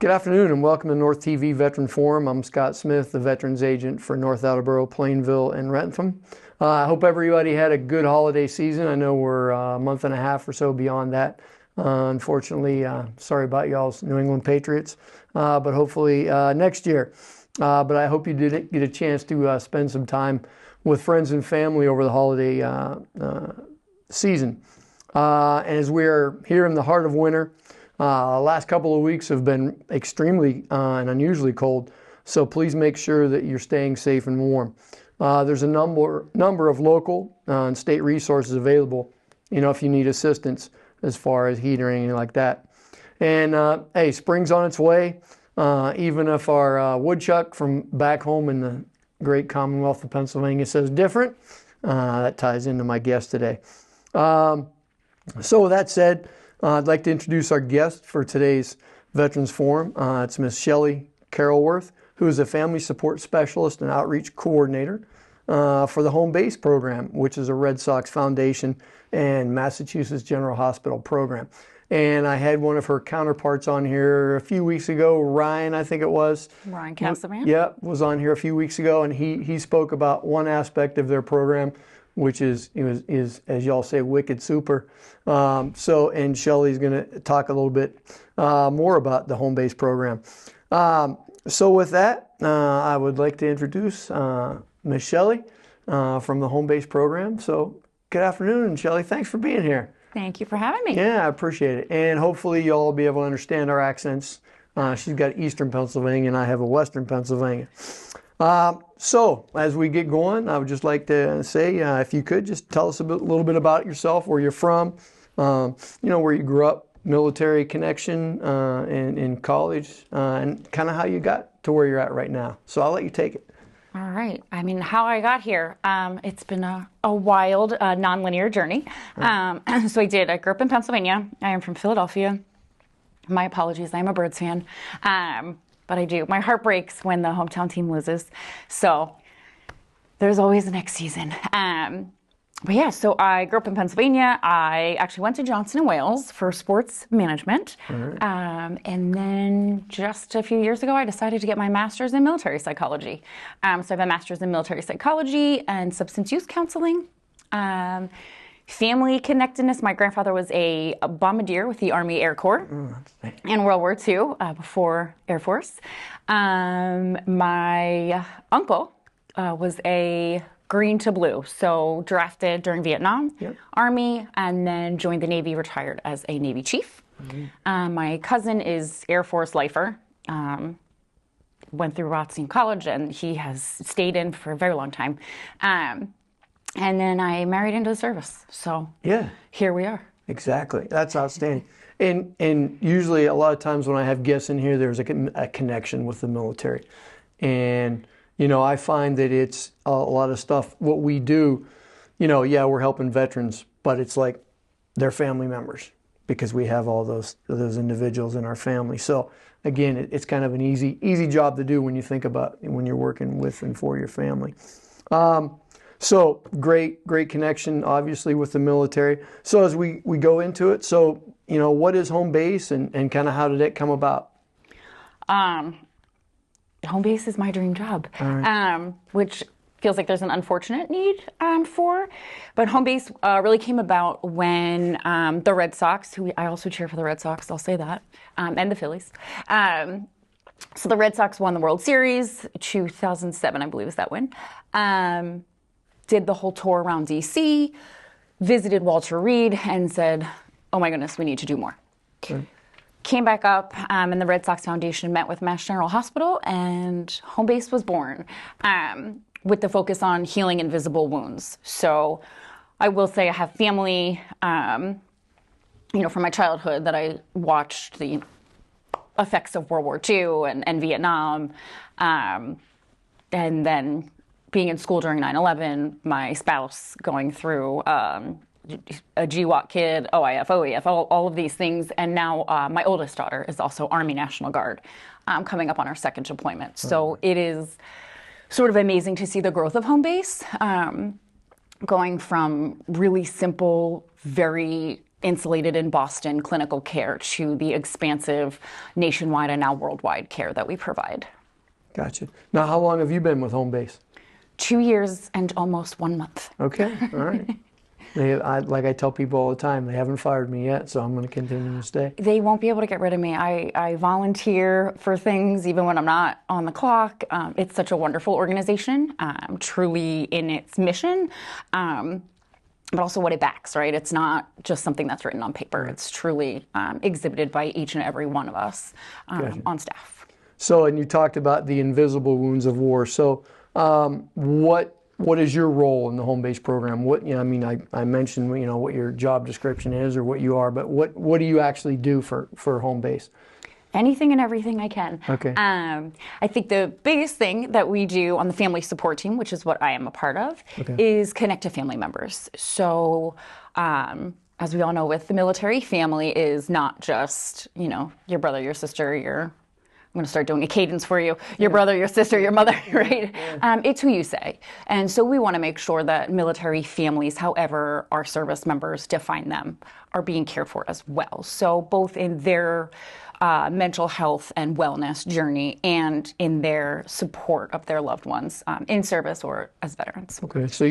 Good afternoon and welcome to North TV Veteran Forum. I'm Scott Smith, the Veterans Agent for North Attleboro, Plainville, and Rentham. I hope everybody had a good holiday season. I know we're a month and a half or so beyond that. Unfortunately, sorry about y'all's New England Patriots, but hopefully next year. But I hope you did get a chance to spend some time with friends and family over the holiday season. And as we're here in the heart of winter, last couple of weeks have been extremely and unusually cold, so please make sure that you're staying safe and warm. There's a number of local and state resources available, if you need assistance as far as heat or anything like that. And hey, spring's on its way. Even if our woodchuck from back home in the great Commonwealth of Pennsylvania says different, that ties into my guest today. So with that said, I'd like to introduce our guest for today's Veterans Forum. It's Miss Shelley Carrolworth, who is a family support specialist and outreach coordinator for the Home Base program, which is a Red Sox Foundation and Massachusetts General Hospital program. And I had one of her counterparts on here a few weeks ago, Ryan, I think it was. Ryan Castleman? Yeah, was on here a few weeks ago, and he spoke about one aspect of their program, which is as y'all say, wicked super. And Shelley's going to talk a little bit more about the Home Base program. So with that, I would like to introduce Miss Shelley from the Home Base program. So good afternoon, Shelley. Thanks for being here. Thank you for having me. Yeah, I appreciate it. And hopefully you'll all be able to understand our accents. She's got Eastern Pennsylvania and I have a Western Pennsylvania. So as we get going, I would just like to say, if you could just tell us a little bit about yourself, where you're from, where you grew up, military connection in college, and kind of how you got to where you're at right now. So I'll let you take it. All right. I mean, how I got here, it's been a wild, non-linear journey. Right. I grew up in Pennsylvania. I am from Philadelphia. My apologies, I'm a Birds fan. But I do. My heart breaks when the hometown team loses. So there's always the next season. So I grew up in Pennsylvania. I actually went to Johnson & Wales for sports management. Right. And then just a few years ago, I decided to get my master's in military psychology. So I have a master's in military psychology and substance use counseling. Family connectedness. My grandfather was a bombardier with the Army Air Corps in World War II, before Air Force. My uncle was a green to blue, so drafted during Vietnam, yep. Army, and then joined the Navy, retired as a Navy chief. Mm-hmm. My cousin is Air Force lifer. Went through ROTC College, and he has stayed in for a very long time. And then I married into the service. So yeah, here we are. Exactly. That's outstanding. And usually a lot of times when I have guests in here, there's a connection with the military. And, I find that it's a lot of stuff, what we do, we're helping veterans, but it's like they're family members because we have all those individuals in our family. So again, it's kind of an easy job to do when you think about when you're working with and for your family. So great connection, obviously, with the military. So as we go into it, so, what is Home Base and kind of how did it come about? Home Base is my dream job, right. Which feels like there's an unfortunate need for. But Home Base really came about when the Red Sox, I also cheer for the Red Sox, I'll say that, and the Phillies. So the Red Sox won the World Series, 2007, I believe is that win. Did the whole tour around DC, visited Walter Reed, and said, oh my goodness, we need to do more. Okay. Came back up, and the Red Sox Foundation met with Mass General Hospital, and Home Base was born with the focus on healing invisible wounds. So I will say I have family, from my childhood that I watched the effects of World War II and Vietnam, and then being in school during 9/11, my spouse going through a GWOT kid, OIF, OEF, all of these things. And now my oldest daughter is also Army National Guard, coming up on our second deployment. So it is sort of amazing to see the growth of Home Base, going from really simple, very insulated in Boston clinical care to the expansive nationwide and now worldwide care that we provide. Gotcha. Now, how long have you been with Home Base? 2 years and almost 1 month. Okay, all right. Like I tell people all the time, they haven't fired me yet, so I'm going to continue to stay. They won't be able to get rid of me. I volunteer for things even when I'm not on the clock. It's such a wonderful organization, truly in its mission, but also what it backs, right? It's not just something that's written on paper. It's truly exhibited by each and every one of us Gotcha. on staff. So, and you talked about the invisible wounds of war. So, what is your role in the Home Base program? What, I mean, I mentioned, what your job description is or what you are, but what do you actually do for Home Base? Anything and everything I can. Okay. I think the biggest thing that we do on the family support team, which is what I am a part of, is connect to family members. So, as we all know, with the military, family is not just, your brother, your sister, I'm going to start doing a cadence for you. Your brother, your sister, your mother, right? It's who you say. And so we want to make sure that military families, however our service members define them, are being cared for as well. So both in their mental health and wellness journey and in their support of their loved ones in service or as veterans. Okay, so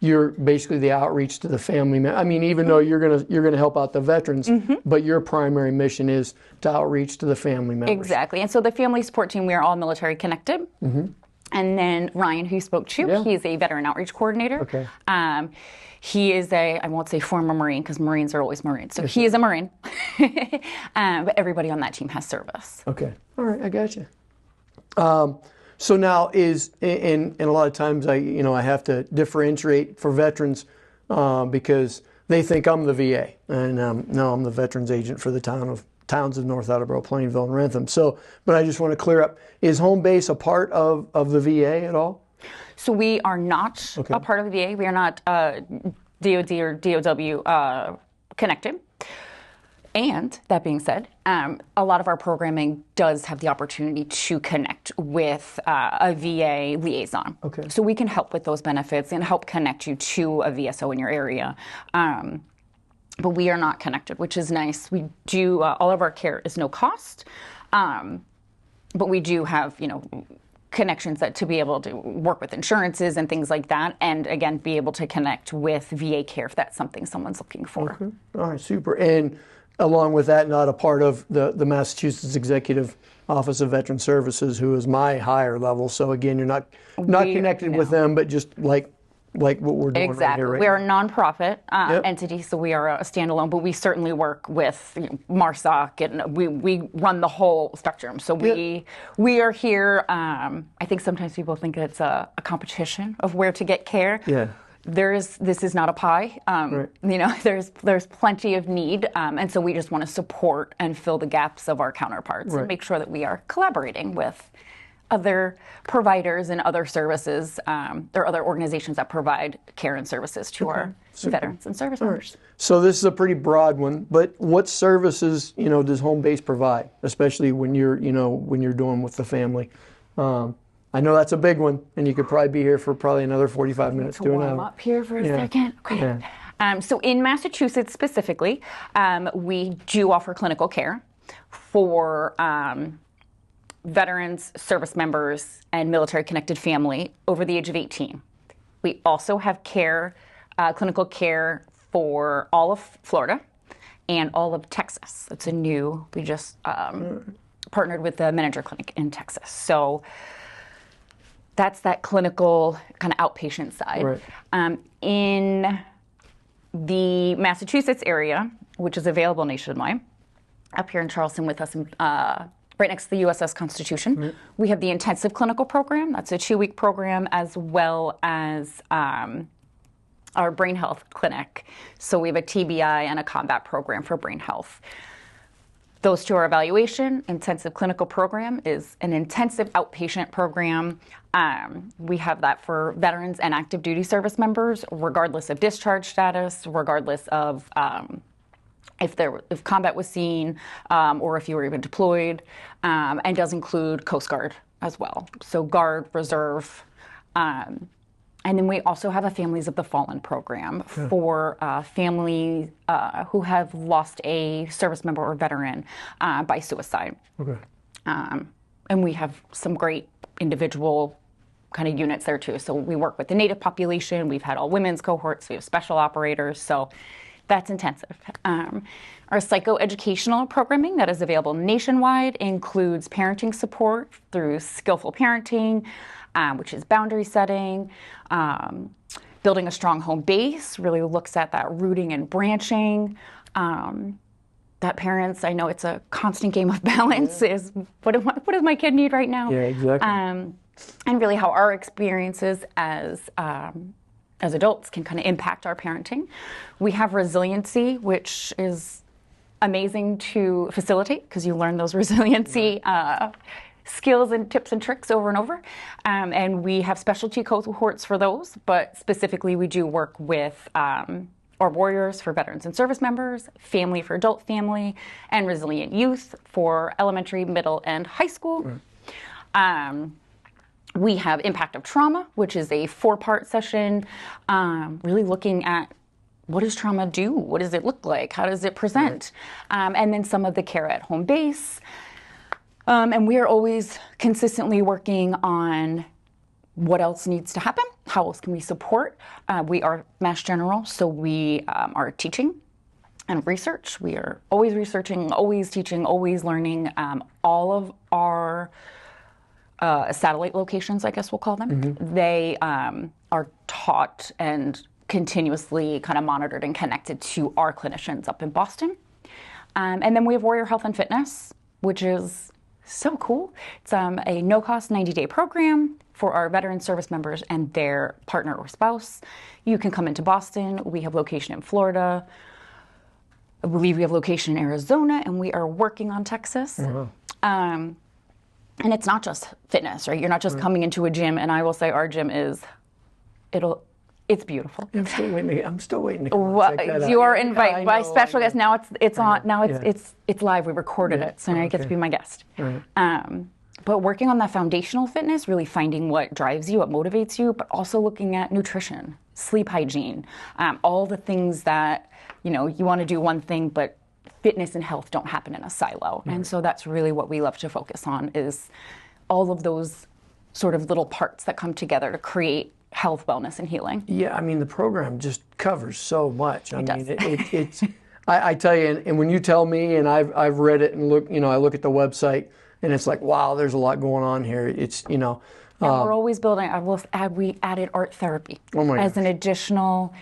you're basically the outreach to the family. I mean, even though you're gonna help out the veterans, but your primary mission is to outreach to the family members. Exactly, and so the family support team, we are all military connected. And then Ryan, who you spoke to, he's a veteran outreach coordinator. Okay. He is I won't say former Marine because Marines are always Marines. So he is a Marine. But everybody on that team has service. Okay. All right, I got you. So now and a lot of times I have to differentiate for veterans because they think I'm the VA, and no, I'm the veterans agent for the towns of North Attleboro, Plainville, and Rentham. So, but I just want to clear up: is Home Base a part of the VA at all? So we are not a part of the VA. We are not DOD or DOW connected. And that being said, a lot of our programming does have the opportunity to connect with a VA liaison. Okay. So we can help with those benefits and help connect you to a VSO in your area. But we are not connected, which is nice. We do, all of our care is no cost. But we do have, connections to be able to work with insurances and things like that, and again be able to connect with VA care if that's something someone's looking for. Okay. All right, super. And along with that, not a part of the Massachusetts Executive Office of Veteran Services, who is my higher level. So again, you're not connected with them, but just like what we're doing right here. Right we are a nonprofit entity, so we are a standalone, but we certainly work with MARSOC, and we run the whole spectrum. So we are here. I think sometimes people think it's a competition of where to get care. Yeah. This is not a pie. There's plenty of need, and so we just want to support and fill the gaps of our counterparts and make sure that we are collaborating with other providers and other services, or other organizations that provide care and services to our veterans and service members. So this is a pretty broad one, but what services, does Home Base provide, especially when you're doing with the family? I know that's a big one, and you could probably be here for probably another 45 minutes to an hour. Warm up here for a second. Okay. Yeah. So in Massachusetts specifically, we do offer clinical care for veterans, service members, and military-connected family over the age of 18. We also have clinical care for all of Florida and all of Texas. We just partnered with the Manager Clinic in Texas. So that's that clinical kind of outpatient side. Right. In the Massachusetts area, which is available nationwide, up here in Charleston with us, right next to the USS Constitution, we have the intensive clinical program. That's a 2-week program, as well as our brain health clinic. So we have a TBI and a combat program for brain health. Those two are evaluation. Intensive clinical program is an intensive outpatient program. We have that for veterans and active duty service members, regardless of discharge status, regardless of if combat was seen, or if you were even deployed, and does include Coast Guard as well. So Guard, Reserve, And then we also have a Families of the Fallen program for families who have lost a service member or veteran by suicide. Okay. And we have some great individual kind of units there too. So we work with the Native population. We've had all women's cohorts. We have special operators. So that's intensive. Our psychoeducational programming that is available nationwide includes parenting support through skillful parenting, which is boundary setting. Building a strong home base really looks at that rooting and branching. That parents, I know it's a constant game of balance, is what does my kid need right now? Yeah, exactly. And really how our experiences as adults can kind of impact our parenting. We have resiliency, which is amazing to facilitate because you learn those resiliency skills and tips and tricks over and over. And we have specialty cohorts for those, but specifically we do work with our warriors for veterans and service members, family for adult family, and resilient youth for elementary, middle, and high school. We have impact of trauma, which is a 4-part session, really looking at what does trauma do? What does it look like? How does it present? And then some of the care at home base. And we are always consistently working on what else needs to happen? How else can we support? We are Mass General, so we are teaching and research. We are always researching, always teaching, always learning. All of our satellite locations, I guess we'll call them, they are taught and continuously kind of monitored and connected to our clinicians up in Boston. And then we have Warrior Health and Fitness, which is so cool. It's a no-cost 90-day program for our veteran service members and their partner or spouse. You can come into Boston. We have location in Florida. I believe we have location in Arizona, and we are working on Texas. And it's not just fitness, right? You're not just coming into a gym, and I will say our gym is, it's beautiful. I'm still waiting to come check that out. You are invited by special guest. Now it's live. We recorded it, so now you get to be my guest. But working on that foundational fitness, really finding what drives you, what motivates you, but also looking at nutrition, sleep hygiene, all the things that you want to do one thing, but fitness and health don't happen in a silo. And so that's really what we love to focus on, is all of those sort of little parts that come together to create health, wellness, and healing. Yeah, I mean, the program just covers so much. I mean, does. it's I tell you, and when you tell me, and I've read it and I look at the website, and it's like, wow, there's a lot going on here. It's, And we're always building. I will add, we added art therapy as an additional.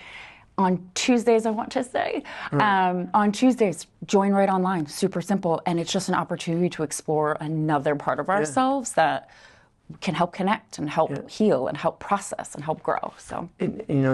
On Tuesdays, I want to say, on Tuesdays, join right online. Super simple, and it's just an opportunity to explore another part of ourselves that can help connect and help heal and help process and help grow. So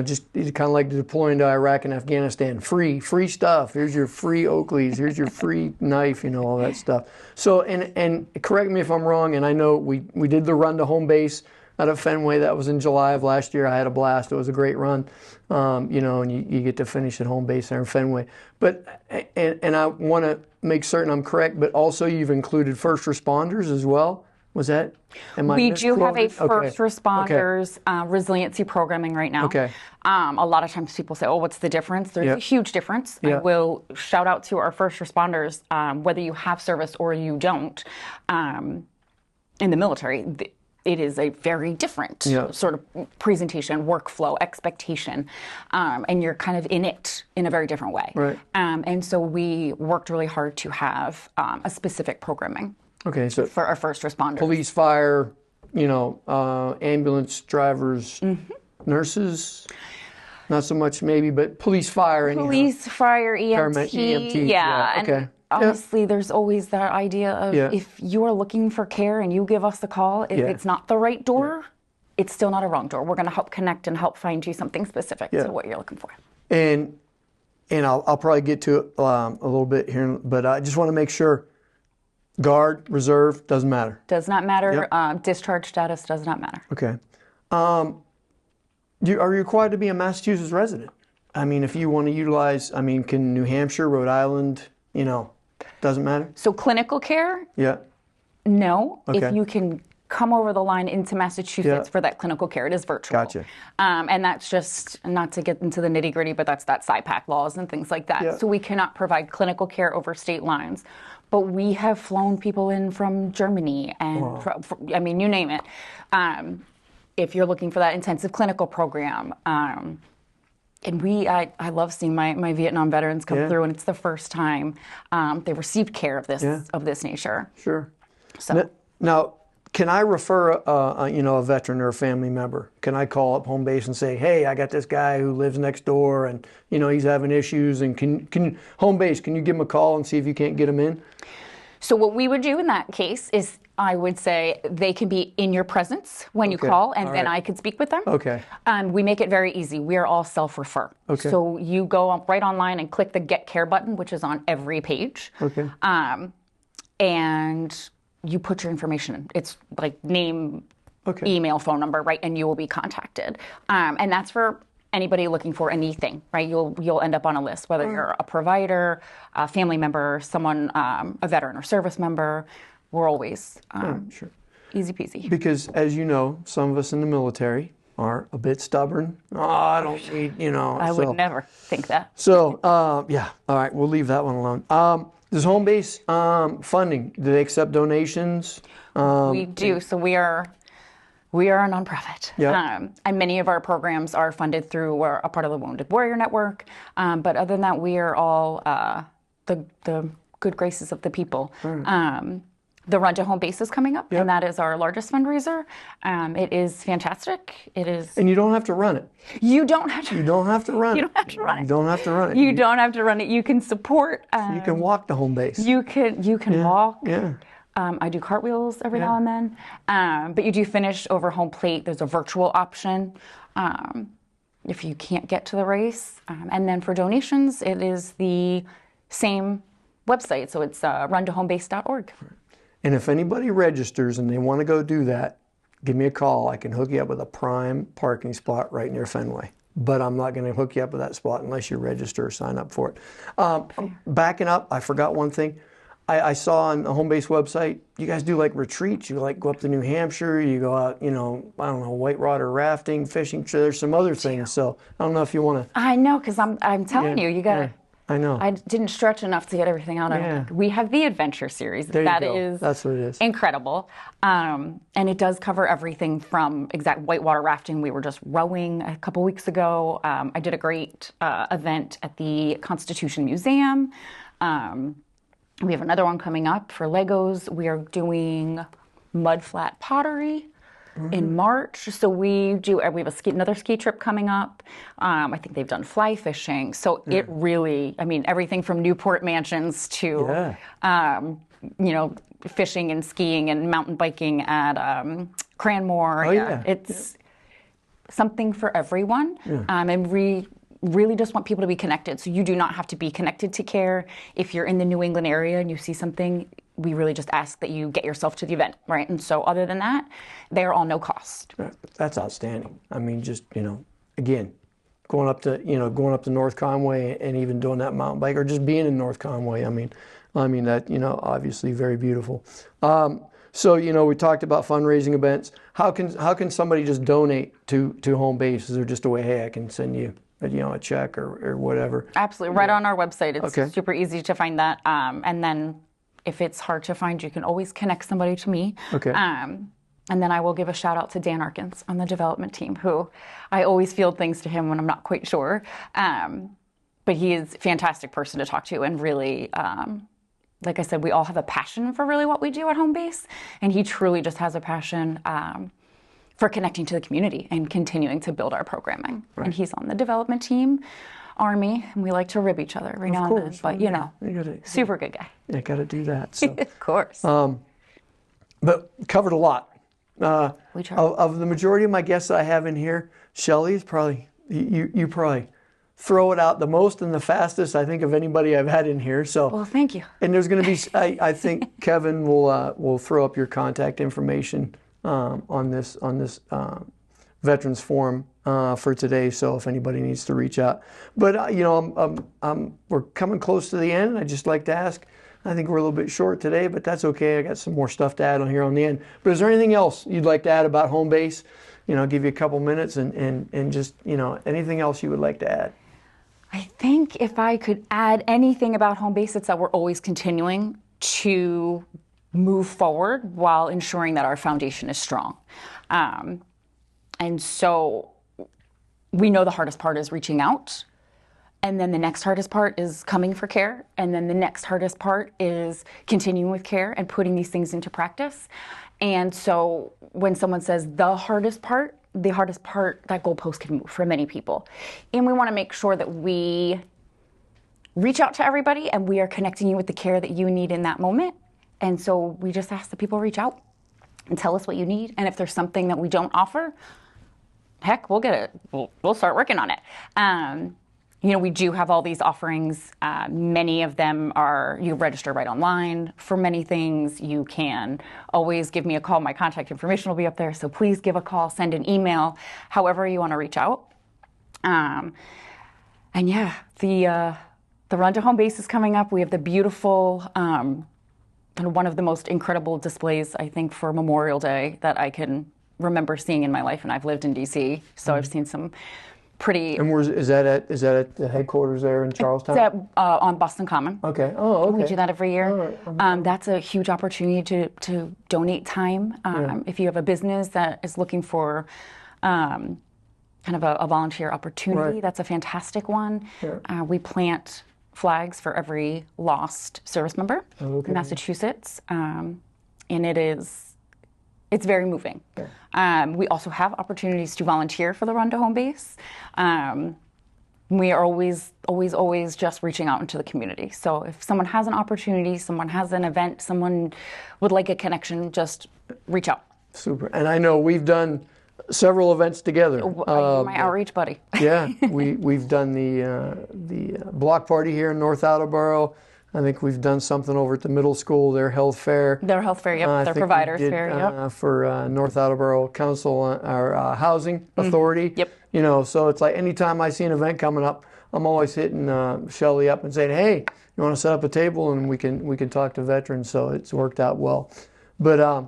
just it's kind of like deploying to Iraq and Afghanistan. Free stuff. Here's your free Oakleys. Here's your free knife. All that stuff. So and correct me if I'm wrong. And I know we did the run to home base out of Fenway. That was in July of last year. I had a blast. It was a great run. And you get to finish at home base there in Fenway. But and I want to make certain I'm correct. But also you've included first responders as well. Was that? We do have a first responders resiliency programming right now. Okay. A lot of times people say, "Oh, what's the difference?" There's a huge difference. I will shout out to our first responders, whether you have service or you don't, in the military. It is a very different sort of presentation, workflow, expectation, and you're kind of in it in a very different way. Right. And so we worked really hard to have a specific programming. Okay, so for our first responders. Police, fire, ambulance drivers, nurses, not so much maybe, but police, fire, anyhow. Police, fire, EMT. EMT, yeah. Okay. And honestly, there's always that idea of if you are looking for care and you give us the call, if it's not the right door, it's still not a wrong door. We're going to help connect and help find you something specific to what you're looking for. And I'll probably get to it a little bit here, but I just want to make sure. Guard, reserve, doesn't matter. Does not matter. Discharge status does not matter. Okay. Are you required to be a Massachusetts resident? I mean, if you want to utilize, can New Hampshire, Rhode Island, doesn't matter? So clinical care? Yeah. No. Okay. If you can come over the line into Massachusetts for that clinical care. It is virtual. Gotcha. And that's just, not to get into the nitty gritty, but that's that SIPAC laws and things like that. Yeah. So we cannot provide clinical care over state lines. But we have flown people in from Germany and, I mean, you name it. If you're looking for that intensive clinical program. And I love seeing my Vietnam veterans come through, and it's the first time they received care of this nature. Sure. So Now, can I refer a veteran or a family member? Can I call up home base and say, hey, I got this guy who lives next door and he's having issues, and can home base, can you give him a call and see if you can't get him in? So what we would do in that case is I would say they can be in your presence when you call, and then I could speak with them. Okay. We make it very easy. We are all self-refer. Okay. So you go right online and click the Get Care button, which is on every page. Okay. And you put your information in. It's like name, email, phone number, right? And you will be contacted. And that's for anybody looking for anything, right? You'll end up on a list, whether you're a provider, a family member, someone, a veteran or service member. We're always Sure. easy peasy. Because as you know, some of us in the military are a bit stubborn. Oh, I don't need, I would never think that. So, yeah, all right, we'll leave that one alone. Does home base funding, do they accept donations? We do. So we are a nonprofit. Yeah. And many of our programs are funded through, we're a part of the Wounded Warrior Network. But other than that, we are all the good graces of the people. The Run to Home Base is coming up, and that is our largest fundraiser. It is fantastic. It is. And you don't have to run it. You don't have to. You don't have to run it. You don't have to run it. You don't have to run it. You don't have to run it. You can support. You can walk to home base. You can walk. Yeah. I do cartwheels every now and then. But you do finish over home plate. There's a virtual option if you can't get to the race. And then for donations, it is the same website. So it's runtohomebase.org. And if anybody registers and they want to go do that, give me a call. I can hook you up with a prime parking spot right near Fenway. But I'm not going to hook you up with that spot unless you register or sign up for it. Backing up, I forgot one thing. I saw on the home base website, you guys do like retreats. You like go up to New Hampshire, you go out, I don't know, whitewater rafting, fishing. There's some other things. So I don't know if you want to. I know, because I'm telling you got to. I know. I didn't stretch enough to get everything out. Yeah. We have the Adventure Series. There you go. Is That's what it is. Incredible. And it does cover everything from exact whitewater rafting. We were just rowing a couple weeks ago. I did a great event at the Constitution Museum. We have another one coming up for Legos. We are doing mud flat pottery in March. So we have another ski trip coming up. I think they've done fly fishing. So it really, everything from Newport mansions to, fishing and skiing and mountain biking at Cranmore. It's something for everyone. And we really just want people to be connected. So you do not have to be connected to care. If you're in the New England area and you see something, we really just ask that you get yourself to the event, right? And so other than that, they are all no cost. That's outstanding. Just, again, going up to North Conway and even doing that mountain bike or just being in North Conway. That, obviously very beautiful. So, we talked about fundraising events. How can somebody just donate to home base? Is there just a way, hey, I can send you a check or whatever? Absolutely. Right on our website. It's super easy to find that. And then if it's hard to find, you can always connect somebody to me. Okay. And then I will give a shout out to Dan Arkins on the development team, who I always field things to him when I'm not quite sure. But he is a fantastic person to talk to, and really, like I said, we all have a passion for really what we do at home base. And he truly just has a passion for connecting to the community and continuing to build our programming. Right. And he's on the development team, Army, and we like to rib each other every now and then. But, super good guy. You got to do that. So. Of course. But covered a lot. We try. Of the majority of my guests I have in here, Shelley is probably, you probably throw it out the most and the fastest, I think, of anybody I've had in here. So. Well, thank you. And there's going to be, I think Kevin will throw up your contact information on this Veterans Forum for today. So if anybody needs to reach out, but we're coming close to the end. I'd just like to ask, I think we're a little bit short today, but that's okay. I got some more stuff to add on here on the end. But is there anything else you'd like to add about home base? I'll give you a couple minutes and just, anything else you would like to add? I think if I could add anything about home base, it's that we're always continuing to move forward while ensuring that our foundation is strong. And so we know the hardest part is reaching out. And then the next hardest part is coming for care. And then the next hardest part is continuing with care and putting these things into practice. And so when someone says the hardest part, that goalpost can move for many people. And we want to make sure that we reach out to everybody and we are connecting you with the care that you need in that moment. And so we just ask that people reach out and tell us what you need. And if there's something that we don't offer, heck, we'll get it. We'll start working on it. We do have all these offerings. Many of them are, you register right online for many things. You can always give me a call. My contact information will be up there. So please give a call, send an email, however you want to reach out. And yeah, the Run to Home Base is coming up. We have the beautiful, one of the most incredible displays, I think, for Memorial Day that I can remember seeing in my life. And I've lived in DC, so I've seen some pretty. And is that at the headquarters there in Charlestown? It's on Boston Common. Okay. Oh, okay. We do that every year. Right. That's a huge opportunity to donate time. If you have a business that is looking for kind of a volunteer opportunity, that's a fantastic one. Yeah. We plant flags for every lost service member in Massachusetts, and it's very moving. Yeah. We also have opportunities to volunteer for the Run to Home Base. We are always just reaching out into the community. So if someone has an opportunity, someone has an event, someone would like a connection, just reach out. Super. And I know we've done several events together. My outreach buddy. Yeah, we've done the block party here in North Attleboro. I think we've done something over at the middle school, their health fair. Their health fair, yep. Their providers fair, yep. For North Attleboro Council or Housing Authority. Yep. So it's like anytime I see an event coming up, I'm always hitting Shelley up and saying, "Hey, you want to set up a table and we can talk to veterans." So it's worked out well. But I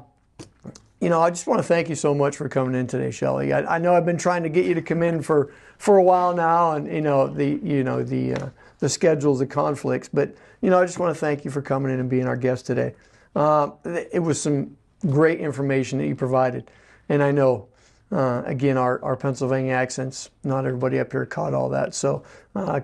just want to thank you so much for coming in today, Shelley. I know I've been trying to get you to come in for a while now, and the schedules, the conflicts, but I just want to thank you for coming in and being our guest today. It was some great information that you provided, and I know again our Pennsylvania accents, not everybody up here caught all that. So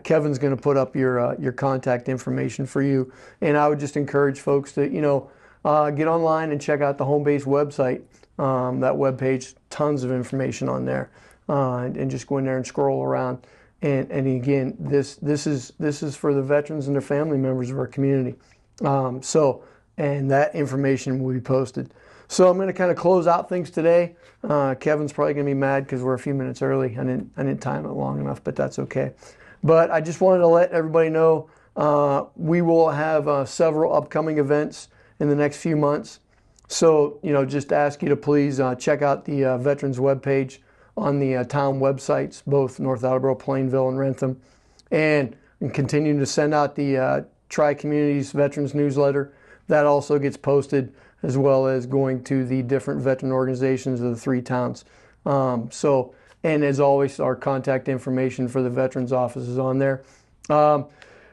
Kevin's going to put up your contact information for you, and I would just encourage folks to get online and check out the Home Base website. That webpage, tons of information on there, and just go in there and scroll around. And again, this is for the veterans and their family members of our community. And that information will be posted. So I'm going to kind of close out things today. Kevin's probably going to be mad because we're a few minutes early. I didn't time it long enough, but that's okay. But I just wanted to let everybody know we will have several upcoming events in the next few months. So just ask you to please check out the veterans webpage on the town websites, both North Attleboro, Plainville, and Rentham, and continuing to send out the Tri-Communities Veterans newsletter. That also gets posted, as well as going to the different veteran organizations of the three towns. And as always, our contact information for the veterans office is on there.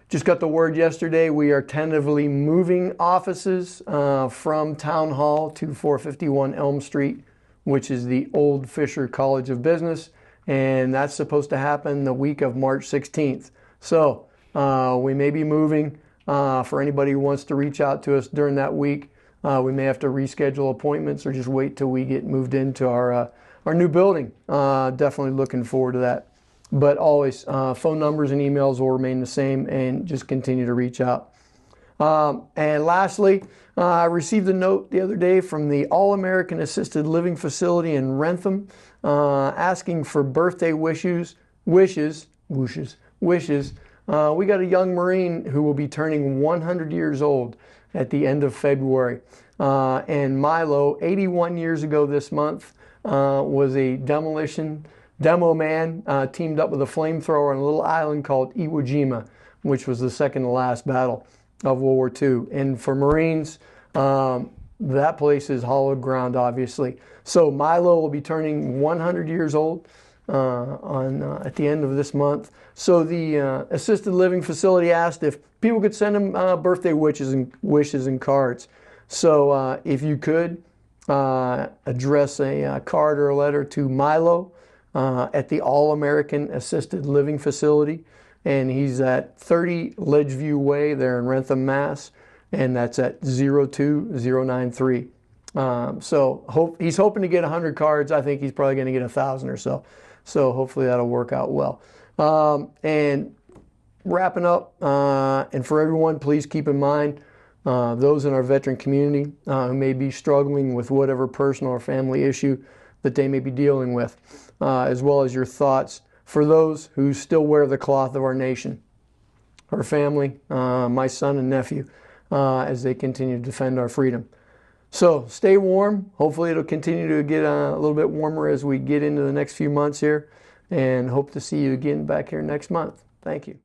Just got the word yesterday, we are tentatively moving offices from Town Hall to 451 Elm Street, which is the old Fisher College of Business, and that's supposed to happen the week of March 16th. So we may be moving. For anybody who wants to reach out to us during that week, we may have to reschedule appointments or just wait till we get moved into our new building. Definitely looking forward to that. But always, phone numbers and emails will remain the same, and just continue to reach out. And lastly, I received a note the other day from the All-American Assisted Living Facility in Rentham asking for birthday wishes. We got a young Marine who will be turning 100 years old at the end of February. And Milo, 81 years ago this month, was a demo man, teamed up with a flamethrower on a little island called Iwo Jima, which was the second to last battle. of World War II. And for Marines, that place is hallowed ground, obviously. So Milo will be turning 100 years old at the end of this month. So the assisted living facility asked if people could send him birthday wishes and cards. So if you could address a card or a letter to Milo at the All-American Assisted Living Facility, and he's at 30 Ledgeview Way there in Rentham, Mass, and that's at 02093. So he's hoping to get 100 cards. I think he's probably going to get 1,000 or so. So hopefully that'll work out well. And wrapping up, and for everyone, please keep in mind those in our veteran community who may be struggling with whatever personal or family issue that they may be dealing with, as well as your thoughts for those who still wear the cloth of our nation, our family, my son and nephew, as they continue to defend our freedom. So stay warm. Hopefully it'll continue to get a little bit warmer as we get into the next few months here, and hope to see you again back here next month. Thank you.